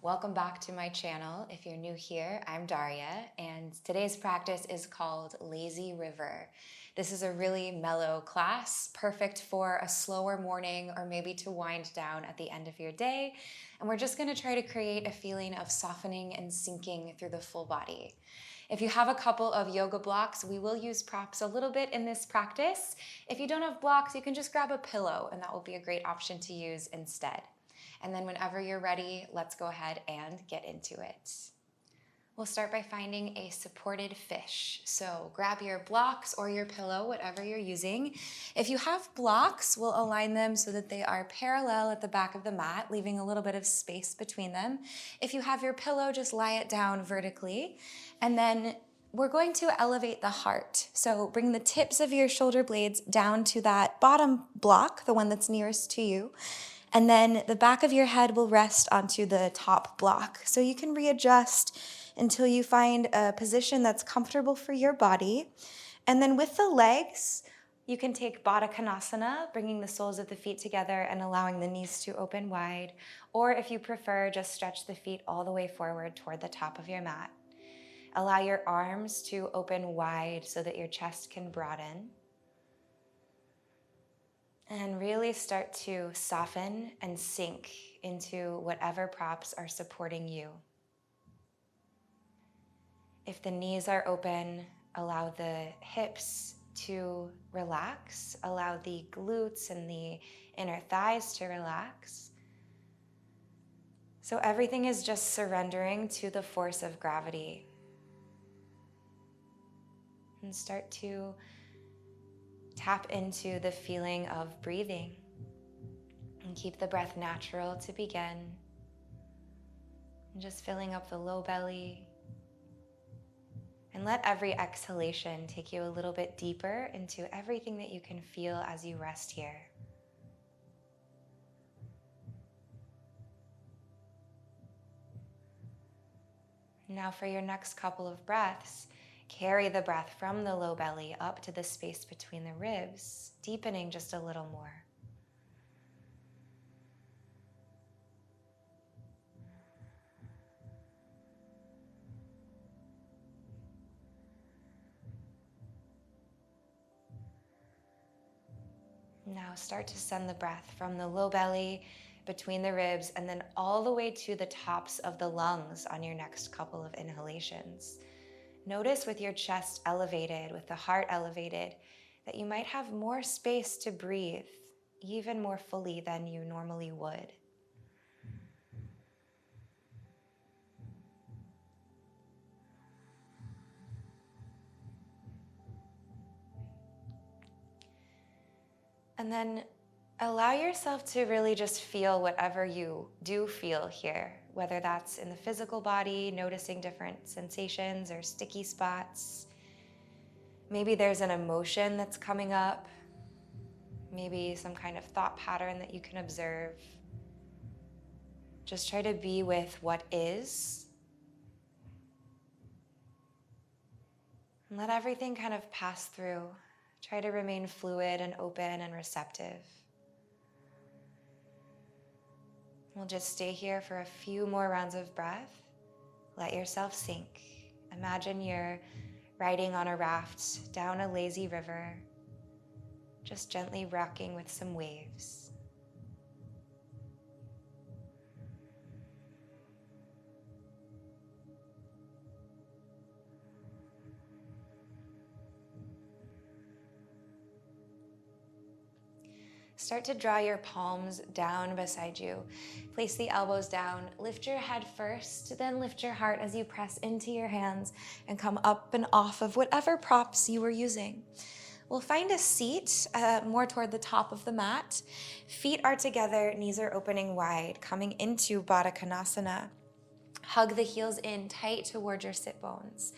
Welcome back to my channel. If you're new here, I'm Daria, and today's practice is called Lazy River. This is a really mellow class, perfect for a slower morning or maybe to wind down at the end of your day. And we're just going to try to create a feeling of softening and sinking through the full body. If you have a couple of yoga blocks, we will use props a little bit in this practice. If you don't have blocks, you can just grab a pillow, and that will be a great option to use instead. And then whenever you're ready, let's go ahead and get into it. We'll start by finding a supported fish. So grab your blocks or your pillow, whatever you're using. If you have blocks, we'll align them so that they are parallel at the back of the mat, leaving a little bit of space between them. If you have your pillow, just lie it down vertically. And then we're going to elevate the heart. So bring the tips of your shoulder blades down to that bottom block, the one that's nearest to you. And then the back of your head will rest onto the top block. So you can readjust until you find a position that's comfortable for your body. And then with the legs, you can take Baddha Konasana, bringing the soles of the feet together and allowing the knees to open wide. Or if you prefer, just stretch the feet all the way forward toward the top of your mat. Allow your arms to open wide so that your chest can broaden. And really start to soften and sink into whatever props are supporting you. If the knees are open, allow the hips to relax. Allow the glutes and the inner thighs to relax. So everything is just surrendering to the force of gravity. And start to tap into the feeling of breathing and keep the breath natural to begin. And just filling up the low belly. And let every exhalation take you a little bit deeper into everything that you can feel as you rest here. Now for your next couple of breaths, carry the breath from the low belly up to the space between the ribs, deepening just a little more. Now start to send the breath from the low belly, between the ribs, and then all the way to the tops of the lungs on your next couple of inhalations. Notice with your chest elevated, with the heart elevated, that you might have more space to breathe, even more fully than you normally would. And then allow yourself to really just feel whatever you do feel here, whether that's in the physical body, noticing different sensations or sticky spots. Maybe there's an emotion that's coming up, maybe some kind of thought pattern that you can observe. Just try to be with what is. And let everything kind of pass through. Try to remain fluid and open and receptive. We'll just stay here for a few more rounds of breath. Let yourself sink. Imagine you're riding on a raft down a lazy river, just gently rocking with some waves. Start to draw your palms down beside you. Place the elbows down. Lift your head first, then lift your heart as you press into your hands and come up and off of whatever props you were using. We'll find a seat more toward the top of the mat. Feet are together, knees are opening wide, coming into Baddha Konasana. Hug the heels in tight toward your sit bones.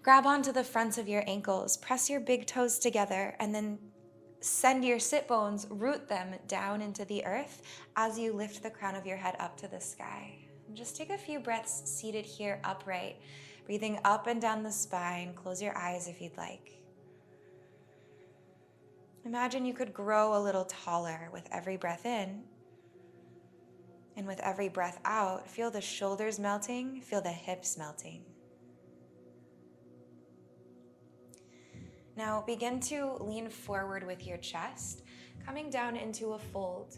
Grab onto the fronts of your ankles. Press your big toes together and then send your sit bones, root them down into the earth as you lift the crown of your head up to the sky. And just take a few breaths seated here upright, breathing up and down the spine. Close your eyes if you'd like. Imagine you could grow a little taller with every breath in And with every breath out, feel the shoulders melting, feel the hips melting. Now begin to lean forward with your chest, coming down into a fold.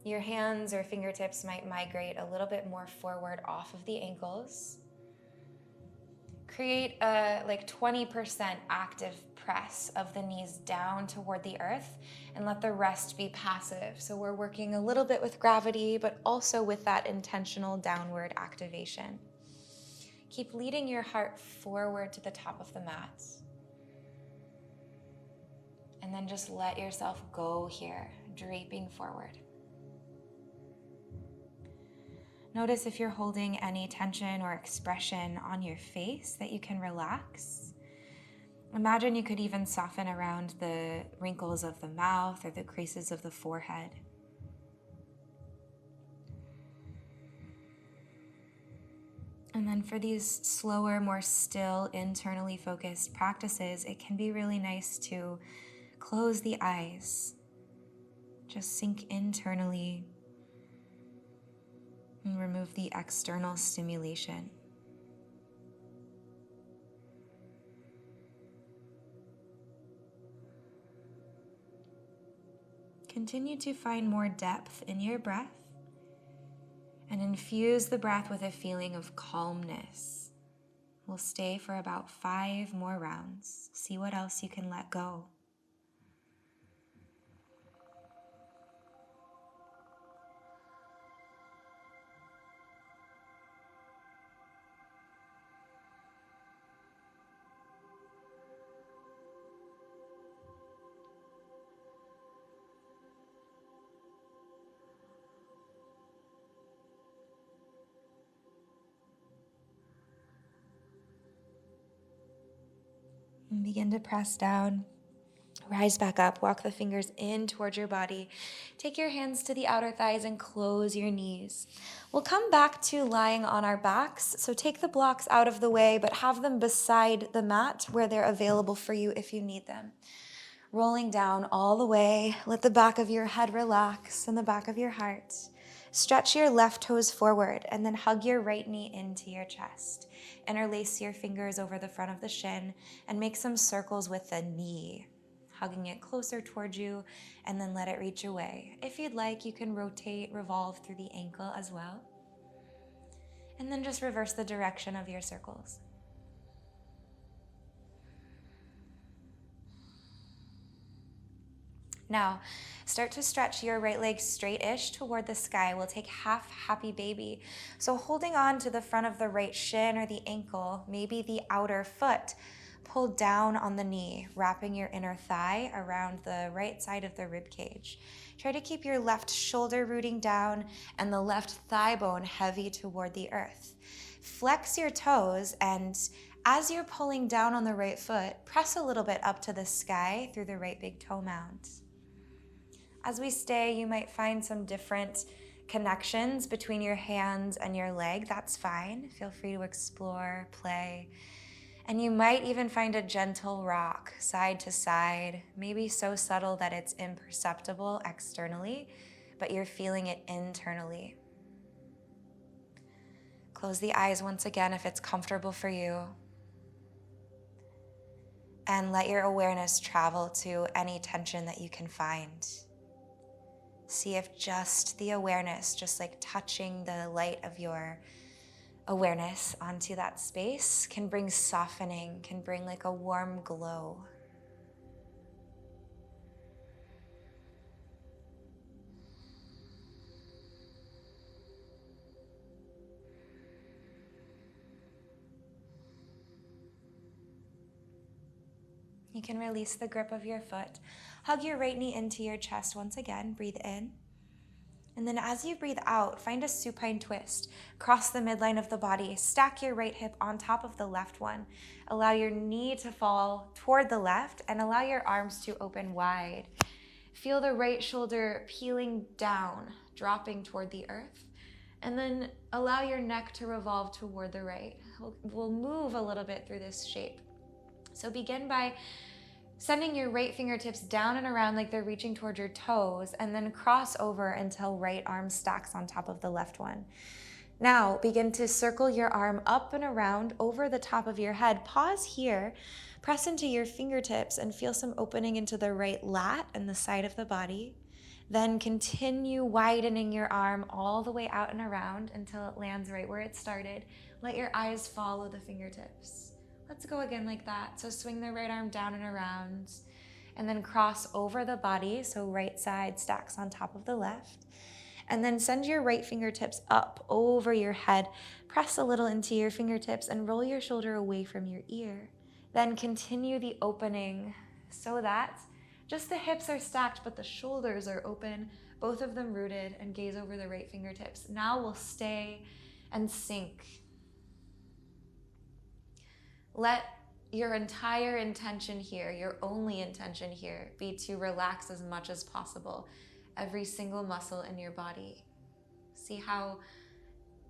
Your hands or fingertips might migrate a little bit more forward off of the ankles. Create a 20% active press of the knees down toward the earth and let the rest be passive. So we're working a little bit with gravity, but also with that intentional downward activation. Keep leading your heart forward to the top of the mat. And then just let yourself go here, draping forward. Notice if you're holding any tension or expression on your face that you can relax. Imagine you could even soften around the wrinkles of the mouth or the creases of the forehead. And then for these slower, more still, internally focused practices, it can be really nice to close the eyes. Just sink internally and remove the external stimulation. Continue to find more depth in your breath and infuse the breath with a feeling of calmness. We'll stay for about 5 more rounds. See what else you can let go. And begin to press down. Rise back up, walk the fingers in towards your body. Take your hands to the outer thighs and close your knees. We'll come back to lying on our backs. So take the blocks out of the way, but have them beside the mat where they're available for you if you need them. Rolling down all the way, let the back of your head relax and the back of your heart. Stretch your left toes forward and then hug your right knee into your chest. Interlace your fingers over the front of the shin and make some circles with the knee, hugging it closer towards you and then let it reach away. If you'd like, you can rotate, revolve through the ankle as well. And then just reverse the direction of your circles. Now, start to stretch your right leg straight-ish toward the sky. We'll take half happy baby. So holding on to the front of the right shin or the ankle, maybe the outer foot, pull down on the knee, wrapping your inner thigh around the right side of the rib cage. Try to keep your left shoulder rooting down and the left thigh bone heavy toward the earth. Flex your toes, and as you're pulling down on the right foot, press a little bit up to the sky through the right big toe mound. As we stay, you might find some different connections between your hands and your leg. That's fine. Feel free to explore, play. And you might even find a gentle rock side to side, maybe so subtle that it's imperceptible externally, but you're feeling it internally. Close the eyes once again if it's comfortable for you. And let your awareness travel to any tension that you can find. See if just the awareness, just like touching the light of your awareness onto that space, can bring softening, can bring like a warm glow. You can release the grip of your foot. Hug your right knee into your chest once again. Breathe in. And then as you breathe out, find a supine twist. Cross the midline of the body. Stack your right hip on top of the left one. Allow your knee to fall toward the left and allow your arms to open wide. Feel the right shoulder peeling down, dropping toward the earth. And then allow your neck to revolve toward the right. We'll move a little bit through this shape. So begin by Sending your right fingertips down and around like they're reaching towards your toes, and then cross over until right arm stacks on top of the left one. Now begin to circle your arm up and around over the top of your head. Pause here, press into your fingertips and feel some opening into the right lat and the side of the body. Then continue widening your arm all the way out and around until it lands right where it started. Let your eyes follow the fingertips. Let's go again like that. So swing the right arm down and around, and then cross over the body, so right side stacks on top of the left. And then send your right fingertips up over your head. Press a little into your fingertips and roll your shoulder away from your ear. Then continue the opening so that just the hips are stacked, but the shoulders are open, both of them rooted, and gaze over the right fingertips. Now we'll stay and sink. Let your entire intention here, your only intention here, be to relax as much as possible every single muscle in your body. See how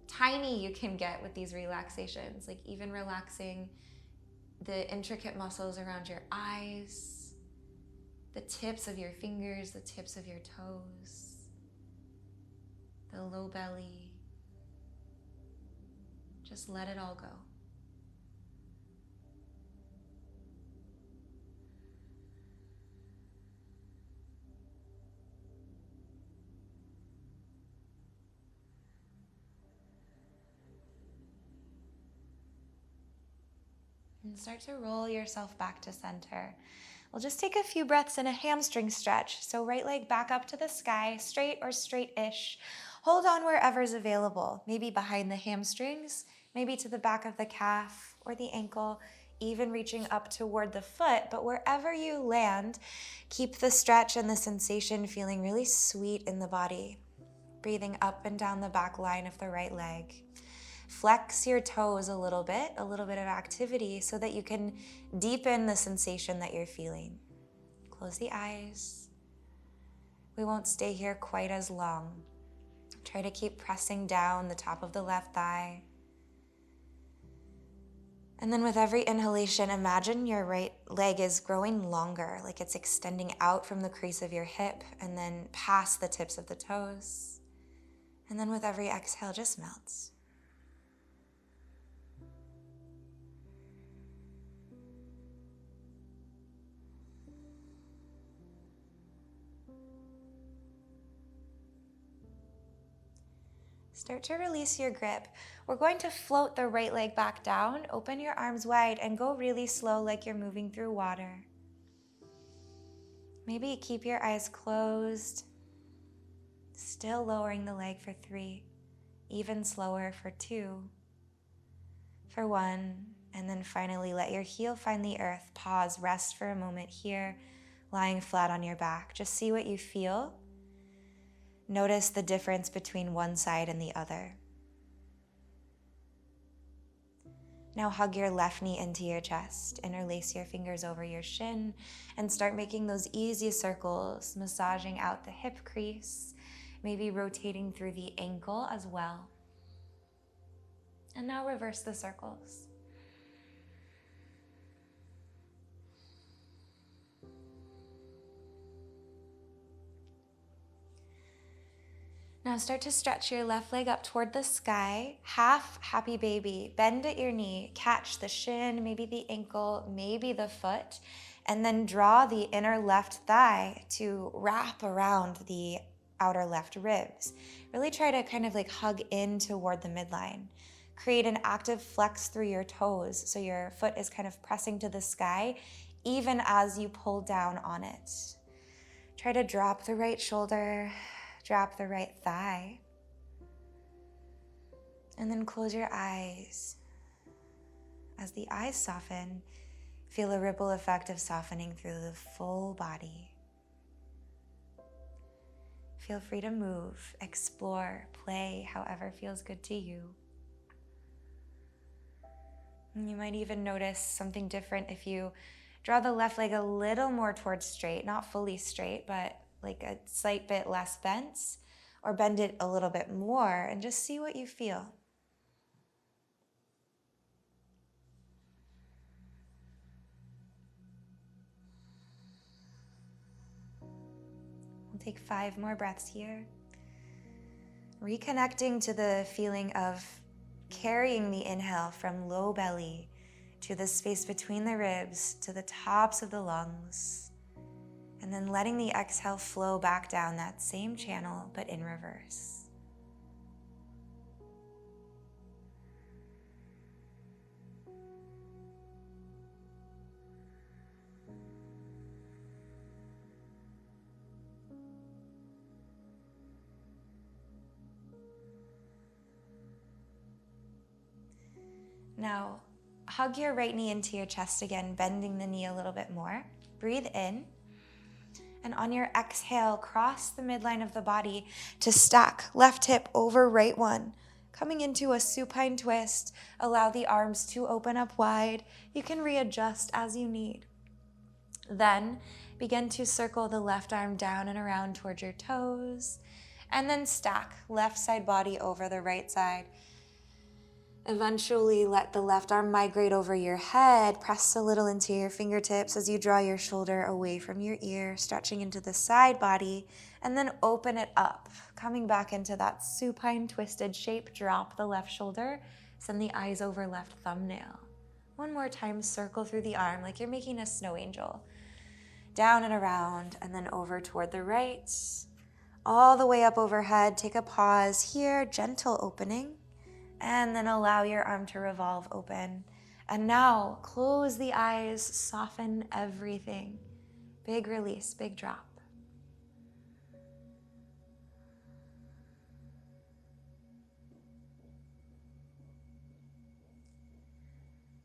tiny you can get with these relaxations, like even relaxing the intricate muscles around your eyes, the tips of your fingers, the tips of your toes, the low belly. Just let it all go. And start to roll yourself back to center. We'll just take a few breaths in a hamstring stretch. So right leg back up to the sky, straight or straight-ish. Hold on wherever's available, maybe behind the hamstrings, maybe to the back of the calf or the ankle, even reaching up toward the foot. But wherever you land, keep the stretch and the sensation feeling really sweet in the body. Breathing up and down the back line of the right leg. Flex your toes a little bit of activity so that you can deepen the sensation that you're feeling. Close the eyes. We won't stay here quite as long. Try to keep pressing down the top of the left thigh. And then with every inhalation, imagine your right leg is growing longer, like it's extending out from the crease of your hip and then past the tips of the toes. And then with every exhale, just melts. Start to release your grip. We're going to float the right leg back down, open your arms wide, and go really slow like you're moving through water. Maybe keep your eyes closed, still lowering the leg for 3, even slower for 2, for 1, and then finally let your heel find the earth. Pause, rest for a moment here, lying flat on your back. Just see what you feel. Notice the difference between one side and the other. Now hug your left knee into your chest, interlace your fingers over your shin, and start making those easy circles, massaging out the hip crease, maybe rotating through the ankle as well. And now reverse the circles. Now start to stretch your left leg up toward the sky, half happy baby. Bend at your knee, catch the shin, maybe the ankle, maybe the foot, and then draw the inner left thigh to wrap around the outer left ribs. Really try to kind of like hug in toward the midline. Create an active flex through your toes so your foot is kind of pressing to the sky even as you pull down on it. Try to drop the right shoulder, drop the right thigh, and then close your eyes. As the eyes soften, feel a ripple effect of softening through the full body. Feel free to move, explore, play, however feels good to you. And you might even notice something different if you draw the left leg a little more towards straight, not fully straight, but like a slight bit less bent, or bend it a little bit more and just see what you feel. We'll take 5 more breaths here. Reconnecting to the feeling of carrying the inhale from low belly to the space between the ribs to the tops of the lungs. And then letting the exhale flow back down that same channel, but in reverse. Now, hug your right knee into your chest again, bending the knee a little bit more. Breathe in. And on your exhale, cross the midline of the body to stack left hip over right one. Coming into a supine twist, allow the arms to open up wide. You can readjust as you need. Then begin to circle the left arm down and around towards your toes. And then stack left side body over the right side. Eventually, let the left arm migrate over your head. Press a little into your fingertips as you draw your shoulder away from your ear, stretching into the side body, and then open it up. Coming back into that supine twisted shape, drop the left shoulder, send the eyes over left thumbnail. One more time, circle through the arm like you're making a snow angel. Down and around, and then over toward the right. All the way up overhead. Take a pause here, gentle opening. And then allow your arm to revolve open. And now close the eyes, soften everything. Big release, big drop.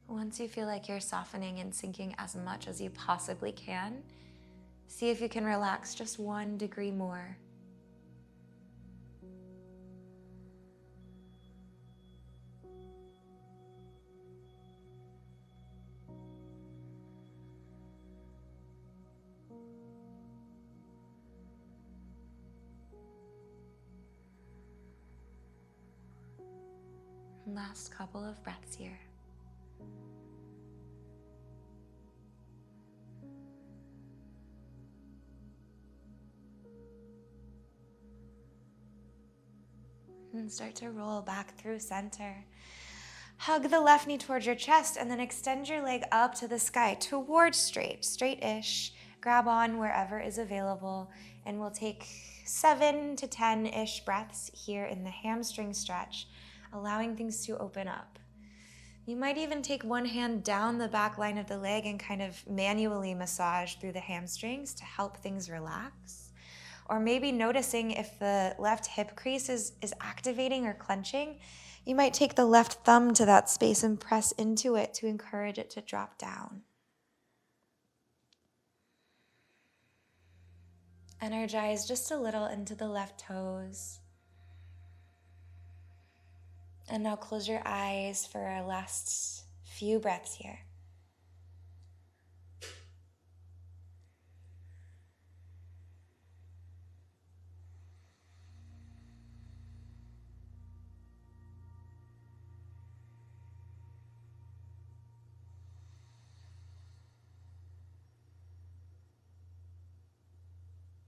Once you feel like you're softening and sinking as much as you possibly can, see if you can relax just 1 degree more. Last couple of breaths here. And start to roll back through center. Hug the left knee towards your chest and then extend your leg up to the sky towards straight-ish. Grab on wherever is available, and we'll take 7 to 10-ish breaths here in the hamstring stretch, allowing things to open up. You might even take one hand down the back line of the leg and kind of manually massage through the hamstrings to help things relax. Or maybe noticing if the left hip crease is activating or clenching, you might take the left thumb to that space and press into it to encourage it to drop down. Energize just a little into the left toes. And now close your eyes for our last few breaths here.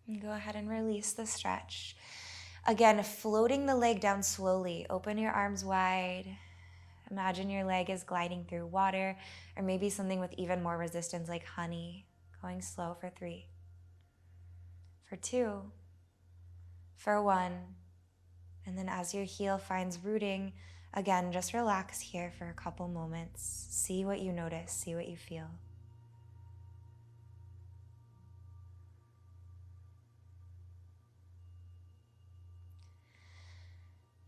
And go ahead and release the stretch. Again, floating the leg down slowly. Open your arms wide. Imagine your leg is gliding through water, or maybe something with even more resistance like honey. Going slow for 3, for 2, for 1. And then as your heel finds rooting, again, just relax here for a couple moments. See what you notice, see what you feel.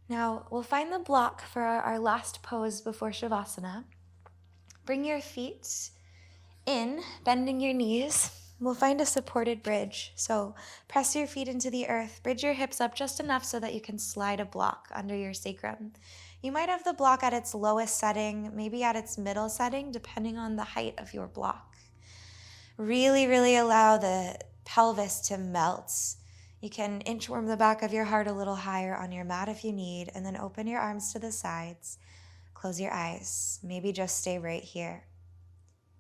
Now, we'll find the block for our last pose before Savasana. Bring your feet in, bending your knees. We'll find a supported bridge. So press your feet into the earth. Bridge your hips up just enough so that you can slide a block under your sacrum. You might have the block at its lowest setting, maybe at its middle setting, depending on the height of your block. Really, really allow the pelvis to melt. You can inchworm the back of your heart a little higher on your mat if you need, and then open your arms to the sides. Close your eyes. Maybe just stay right here.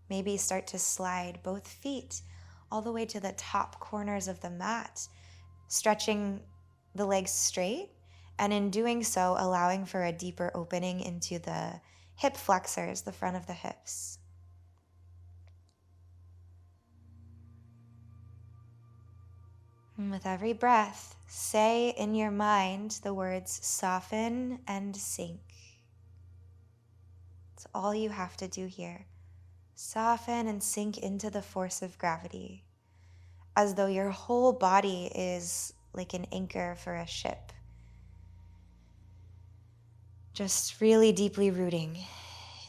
Maybe start to slide both feet all the way to the top corners of the mat. stretching the legs straight, and in doing so, allowing for a deeper opening into the hip flexors, the front of the hips. And with every breath, say in your mind the words soften and sink. It's all you have to do here. Soften and sink into the force of gravity, as though your whole body is like an anchor for a ship. Just really deeply rooting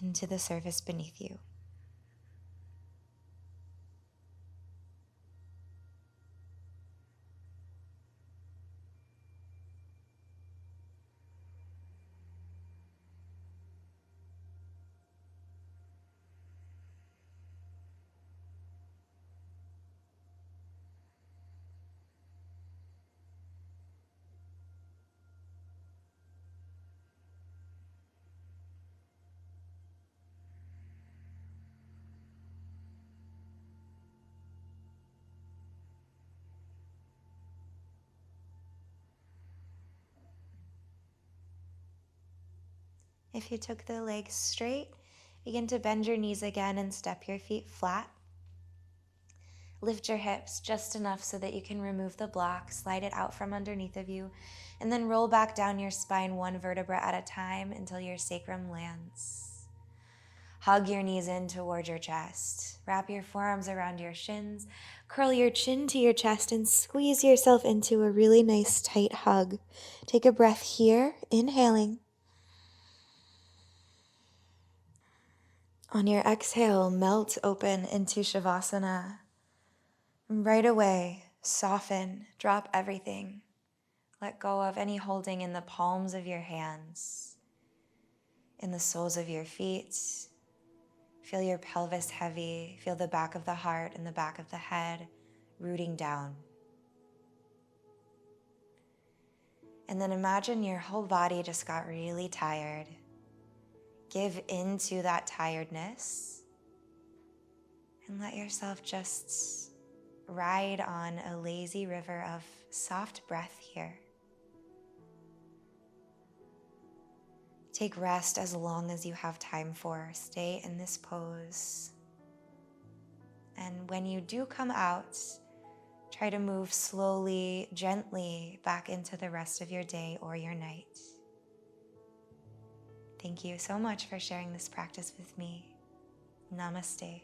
into the surface beneath you. If you took the legs straight, begin to bend your knees again and step your feet flat. Lift your hips just enough so that you can remove the block, slide it out from underneath of you, and then roll back down your spine one vertebra at a time until your sacrum lands. Hug your knees in toward your chest. Wrap your forearms around your shins. Curl your chin to your chest and squeeze yourself into a really nice tight hug. Take a breath here, inhaling. On your exhale, melt open into Savasana. Right away, soften, drop everything. Let go of any holding in the palms of your hands, in the soles of your feet. Feel your pelvis heavy. Feel the back of the heart and the back of the head rooting down. And then imagine your whole body just got really tired. Give into that tiredness and let yourself just ride on a lazy river of soft breath here. Take rest as long as you have time for. Stay in this pose. And when you do come out, try to move slowly, gently back into the rest of your day or your night. Thank you so much for sharing this practice with me. Namaste.